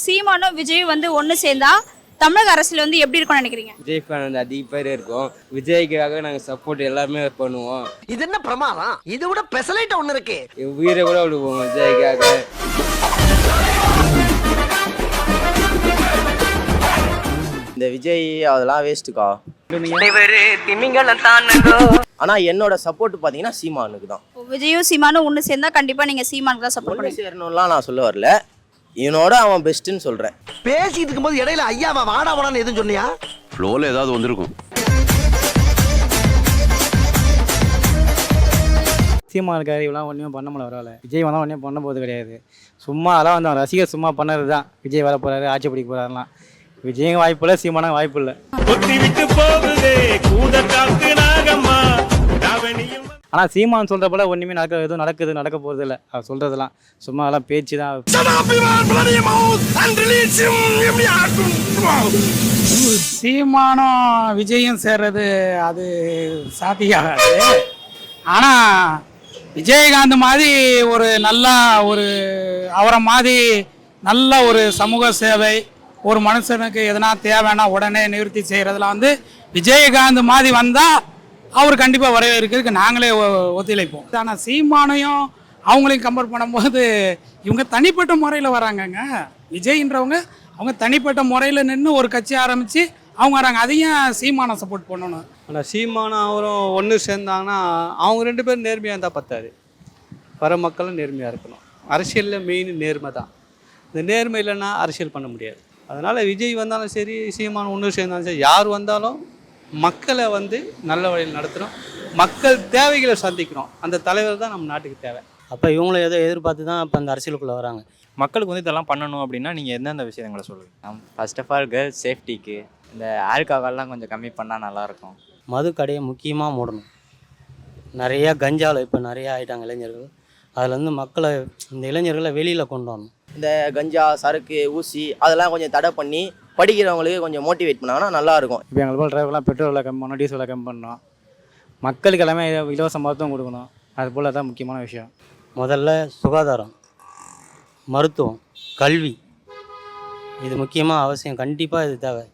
சீமானும் விஜயும் வந்து ஒன்று சேர்ந்தா தமிழக அரசியல் வந்து எப்படி இருக்கும்னு நினைக்கிறீங்க? விஜய் ஃபேன் வந்து அதிக பேர் இருக்கும். விஜய்க்காக நாங்கள் சப்போர்ட் எல்லாமே பண்ணுவோம். இது என்ன பிரமாதம்? இதை விட பெசலைட் ஒண்ணு இருக்கு. உயிரை கூட விடுவோம் விஜய்க்காக. இந்த விஜய் அதெல்லாம் வேஸ்ட்டுக்கா. ஆனால் என்னோட சப்போர்ட் பார்த்தீங்கன்னா சீமானுக்கு தான். விஜயும் சீமானும் ஒன்று சேர்ந்தா கண்டிப்பாக நீங்கள் சீமானுக்கு தான் சப்போர்ட் ஒன்று பண்ணுவீங்க. சேரணும்லாம் நான் சொல்ல வரல, இவனோட அவன் பெஸ்ட்டுன்னு சொல்கிறேன். பேசிட்டு இருக்கும்போது இடையில ஐயாவா வாடா வாடான்னு எதுவும் சொன்னியா? ஃப்ளோவில் ஏதாவது வந்திருக்கும். சீமானுக்காக இவெல்லாம் ஒன்றுமே பண்ண முடியல, வரல. விஜய் வந்தால் ஒன்றும் பண்ண போகிறது கிடையாது. சும்மா அதெல்லாம் வந்து அவன் ரசிகர் சும்மா பண்ணது தான். விஜய் வர போகிறாரு, ஆட்சி பிடிக்க போகிறாருலாம். விஜயும் வாய்ப்பு இல்லை, சீமானும் வாய்ப்பு இல்லை. ஆனால் சீமான் சொல்கிற போல ஒன்றுமே எதுவும் நடக்க போகிறது இல்லை. அவர் சொல்கிறதெல்லாம் சும்மா அதெல்லாம் பேச்சு தான். சீமானும் விஜயும் சேர்றது அது சாத்தியாகாது. ஆனால் விஜயகாந்த் மாதிரி அவரை மாதிரி நல்ல ஒரு சமூக சேவை, ஒரு மனுஷனுக்கு எதனா தேவைன்னா உடனே நிவர்த்தி செய்கிறதுல வந்து விஜயகாந்த் மாதிரி வந்தால் அவர் கண்டிப்பாக வரவேற்கிறதுக்கு நாங்களே ஒத்துழைப்போம். ஆனால் சீமானையும் அவங்களையும் கம்பேர் பண்ணும்போது இவங்க தனிப்பட்ட முறையில் வராங்கங்க. விஜய்ன்றவங்க அவங்க தனிப்பட்ட முறையில் நின்று ஒரு கட்சி ஆரம்பித்து அவங்க வராங்க. அதையும் சீமானை சப்போர்ட் பண்ணணும். ஆனால் சீமானும் அவரும் ஒன்று சேர்ந்தாங்கன்னா அவங்க ரெண்டு பேரும் நேர்மையாக இருந்தால் பத்தாது. வர மக்களும் நேர்மையாக இருக்கணும். அரசியலில் மெயின் நேர்மை தான். இந்த நேர்மை இல்லைன்னா அரசியல் பண்ண முடியாது. அதனால் விஜய் வந்தாலும் சரி, சீமான் ஒன்று சேர்ந்தாலும் சரி, யார் வந்தாலும் மக்களை வந்து நல்ல வழியில் நடத்தணும், மக்கள் தேவைகளை சந்திக்கணும். அந்த தலைவர் தான் நம்ம நாட்டுக்கு தேவை. அப்போ இவங்களும் ஏதோ எதிர்பார்த்து தான் இப்போ அந்த அரசியலுக்குள்ளே வராங்க. மக்களுக்கு வந்து இதெல்லாம் பண்ணணும் அப்படின்னா நீங்கள் எந்தெந்த விஷயங்களை சொல்லுவீங்க? ஃபர்ஸ்ட் ஆஃப் ஆல் கேர்ள்ஸ் சேஃப்டிக்கு இந்த ஆல்கஹால்லாம் கொஞ்சம் கம்மி பண்ணால் நல்லாயிருக்கும். மது கடையை முக்கியமாக மூடணும். நிறையா கஞ்சாவில் இப்போ நிறையா ஆகிட்டாங்க இளைஞர்கள். அதில் வந்து மக்களை, இந்த இளைஞர்களை வெளியில் கொண்டு வரணும். இந்த கஞ்சா, சரக்கு, ஊசி அதெல்லாம் கொஞ்சம் தடை பண்ணி படிக்கிறவங்களுக்கு கொஞ்சம் மோட்டிவேட் பண்ணாங்கன்னா நல்லாயிருக்கும். இப்போ எங்களை போல் டிரைவர்லாம் பெட்ரோல் விலை கம்மி பண்ணணும், டீசல் விலை கம்மி பண்ணணும். மக்களுக்கு எல்லாமே இலவச மருத்துவம் கொடுக்கணும். அது போல் தான் முக்கியமான விஷயம். முதல்ல சுகாதாரம், மருத்துவம், கல்வி, இது முக்கியமாக அவசியம். கண்டிப்பாக இது தேவை.